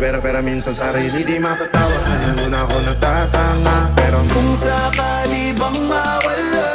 Pero minsan sarili di mapatawa. Ano na ako natatanga. Pero kung sakali bang mawala,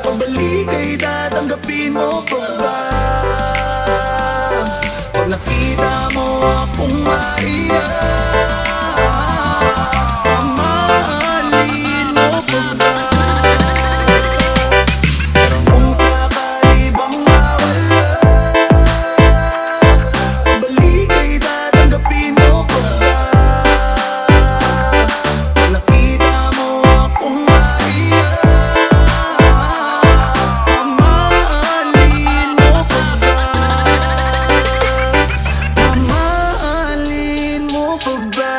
pabalik ay tatanggapin mo pa ba? Pag nakita mo akong maiyak, mamahalin mo pa ba? Pero kung sakali bang mawala, pabalik ay tatanggapin mo pa ba? Pag nakita mo akong maiyak, mamahalin mo pa ba? Mamahalin mo pa ba?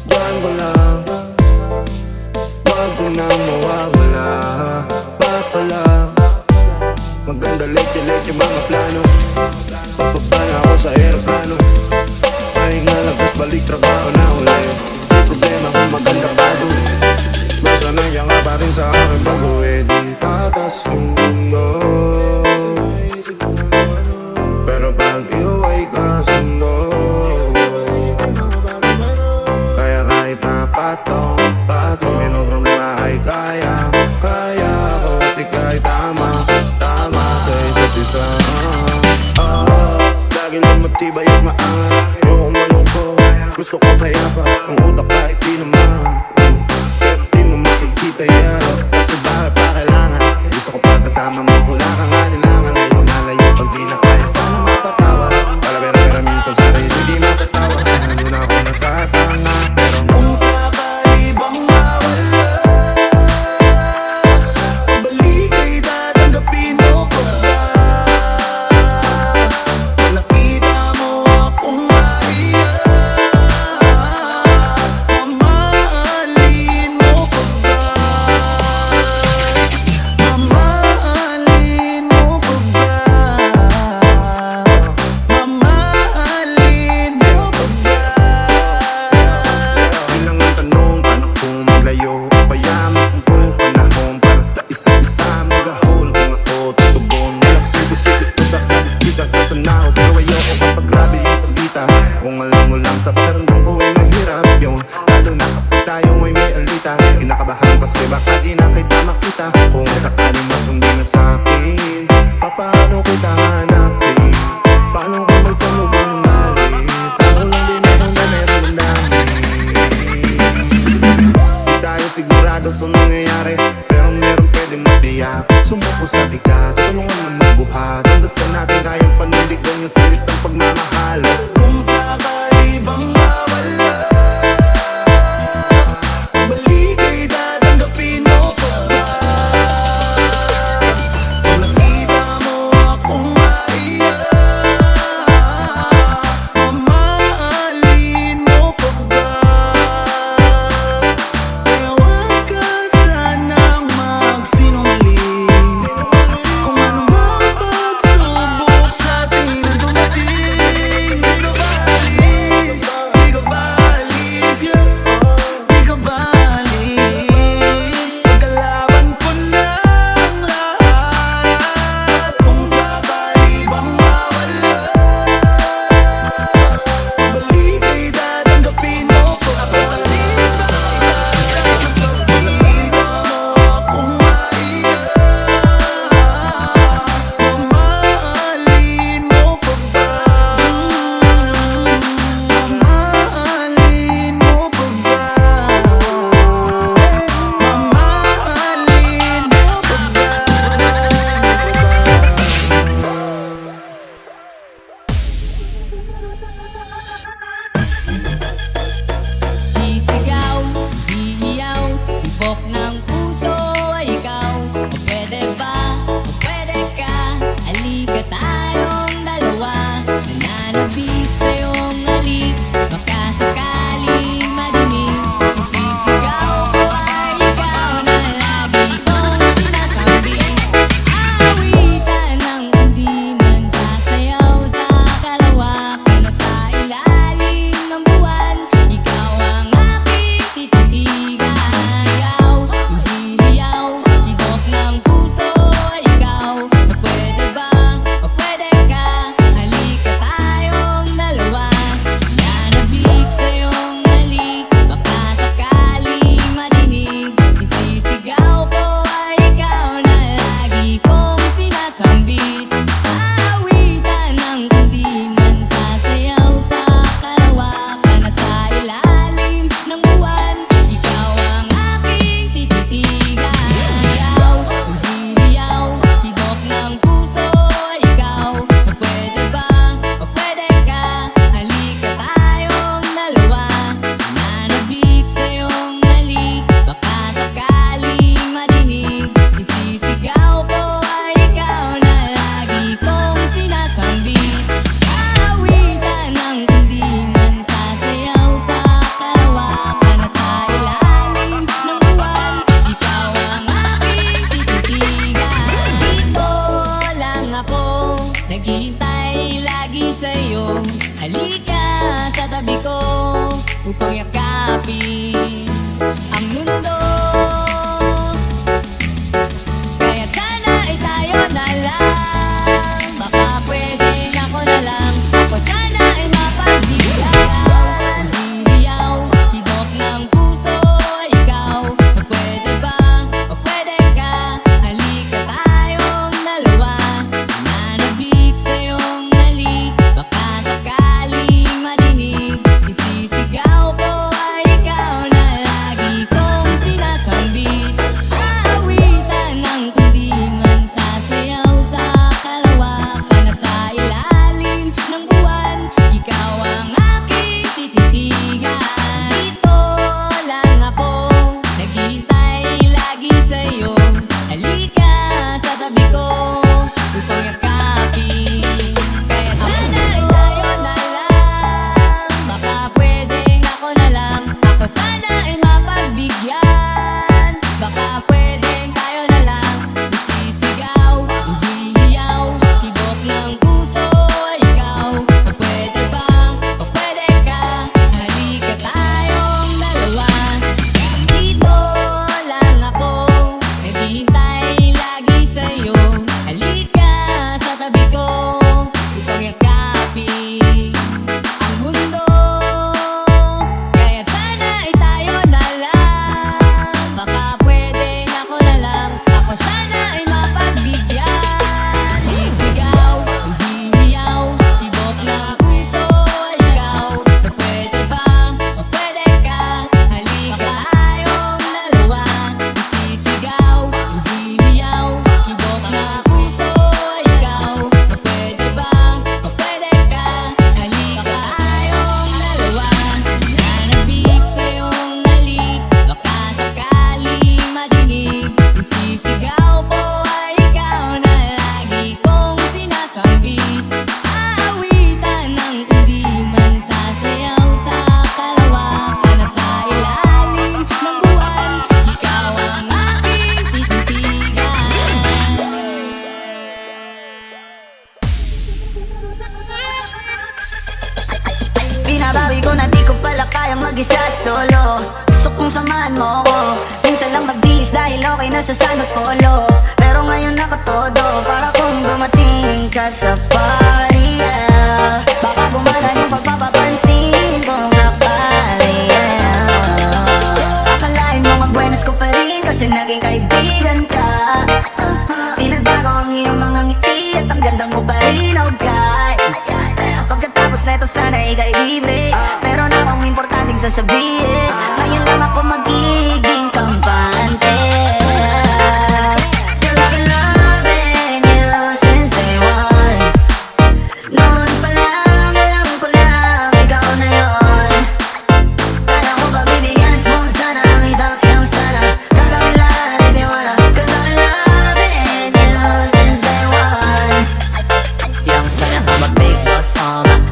diyan ko lang, wag ko nang mawawala. Baka lang maganda late yung mga plano. Pagbaba na ako sa aeroplano, pahinga lang tas balik trabaho na uli. Di problema kung maganda pa doon, basta nangyanga pa rin sa akin bago di patas yung mundo. Pero pag iyo ay kasundo, kaya kahit na patong may no problema ay kaya ako at ika'y tama sa isa't isa. Lagi lang matibay at maangas, ayokong malungkot, gusto ko payapa ang utak kahit di naman. Pero di mo makikita yan, kasi bakit pa kailangan? Gusto ko pagkasama mo, wala kang alinlangan. Ay lumalayo pag di na kaya, sana mapatawa. Pero minsan sarili di mapatawa. Ano na ako natatanga. Pero kung sakali bang mawala, pabalik ay tatanggapin mo pa ba? Pag nakita mo akong maiyak, mamahalin mo pa ba? Mamahalin mo pa ba? Mamahalin mo pa ba? bilang ang tanong, paano kung maglayo? Payaman kung panahon para sa isa't isa. Mag-ahol kung ako tutugon, walang imposible basta kita tatanaw. Pero ayoko kapag grabe yung pagkita. Kung alam mo lang sa pakiramdam ko ay mahirap yun, lalo na kapag tayo ay may alita. Kinakabahan kasi baka di na kita makita. Kung sakaling matundi na sa'kin, paano kita hanapin? Paano kung magsalubong ng mali? Tao lang din meron na namin. Di tayo sigurado sa nangyayari, pero meron pwede matiyak. Sumuko sa tiga, tulungan na magbuhat. Hanggang natin kayang panindigan yung salitang pagmamahal. Kung sakali bang mawala, pabalik ay tatanggapin mo pa ba? Pag nakita mo akong maiyak, mamahalin mo pa ba? Kaya wag ka sanang magsinungaling, kung ano mang pagsubok sa atin dumating. Di ka ba upang yakapin ang mundo. Kaya't sana ay tayo na lang, baka pwedeng ako na lang. Ako sana ay mapagdiyan, hihiyaw, tibok ng puso ay ikaw. O pwede ba, o pwede ka, halika tayong dalawa. Nanabik sa iyong halik, baka sakaling madinig. Isisigaw ko ay ikaw na lagi kong sinasambit. Aawitan ng kundiman, sasayaw sa kalawakan at sa ilalim ng buwan. Ikaw ang aking tititigan. Dito lang ako, naghihintay lagi sa'yo. Halika sa tabi ko upang yakapin. Kaya't sana ay tayo na lang, baka pwedeng ako na lang. Ako sana ay mapagbigyan, baka pwedeng tayo na lang. Isisigaw, hihiyaw, tibok ng puso ay ikaw. O pwede ba, o pwede ka, halika tayong dalawa. Dito lang ako, naghihintay lagi sa'yo. Halika sa tabi ko upang yakapin ang mundo. Kaya't sana ay tayo na lang, baka pwedeng ako na lang. Ako sana ay mapagbigyan. Sisigaw, hihiyaw, tibok ng puso ay ikaw. O pwede ba, o pwede ka, halika tayong dalawa. Sisigaw, hihiyaw, tibok ng puso ay ikaw. O pwede ba, o pwede ka, halika tayong dalawa. Nanabik sa iyong halik, baka sakaling madinig. Isisigaw ko ay ikaw na lagi kong sinasambit. Aawitan ng kundiman, sasayaw sa kalawakan at sa ilalim ng buwan. Ikaw ang aking tititigan. Binabawi ko na di ko pala kayang mag-isa at solo. Gusto kong samahan mo ko, minsan lang magbihis dahil okay na sa sand at polo. Pero ngayon nakatodo, para kung dumating ka sa party, yeah. Baka gumana yung pagpapapansin kung sakali, yeah. Akalain mo magbuenas ko pa rin kasi naging kaibigan ka. Pinagbago ang iyong mga ngiti at ang ganda mo pa rin, oh God. Pagkatapos na ito sana ika'y libre, meron akong importanteng sasabihin. Ngayon lang ako magiging kampante. Cause I've been loving you since day one. Noon pa lang alam ko lang ikaw na yun. Kaya ko pagbibigyan mo sana ang isang iyong sana. Gagawin lahat if you wanna. Cause I've been loving you since day one. Youngster na ako mag-big boss,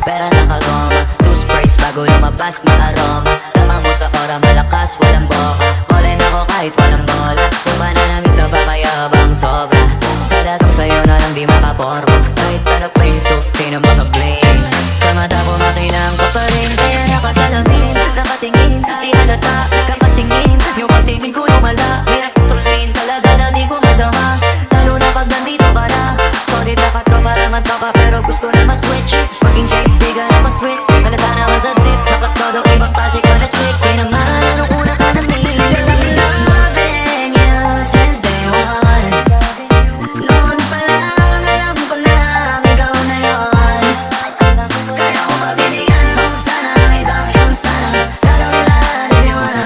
pera nakagoma, two sprays bago lumabas maaroma. Tama mo sa ora, malakas, walang boka. All-in ako kahit walang bola. Kung mananamit na papayabang sobra, talagang sa'yo na lang di makaporma. Kahit ano pa yung suti ng mga bling, sa mata ko makinang ka pa rin. Kaya nakasalamin, nakatingin, di halata, kakatingin. Yung patingin ko lumala, pinakitulin talaga na di ko madama. Lalo na pag nandito ka na, solid na katropa lang at baka pero gusto na ma-switch. Maging kaibigan na ma-sweet, halata naman sa trip. Nakatodo ibang klase ko na chick, di naman anong una ka na me. Loving you since day one. Noon pa lang alam ko lang ikaw na yun. Kaya ko pagbibigyan mo sana ang isang iyong sana. Gagawin lahat if you wanna.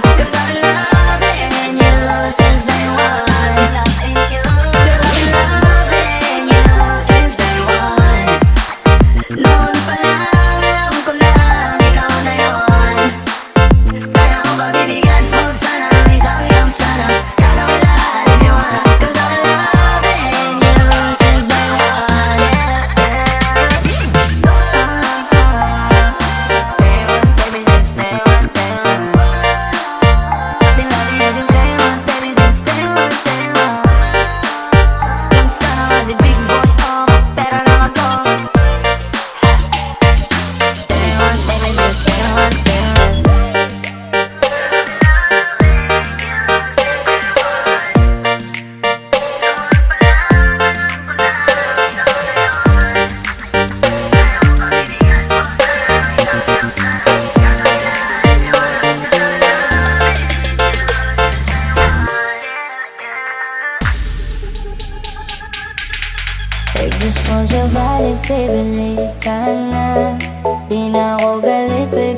I just want your body, baby, late ka na. Di na ako galit, baby.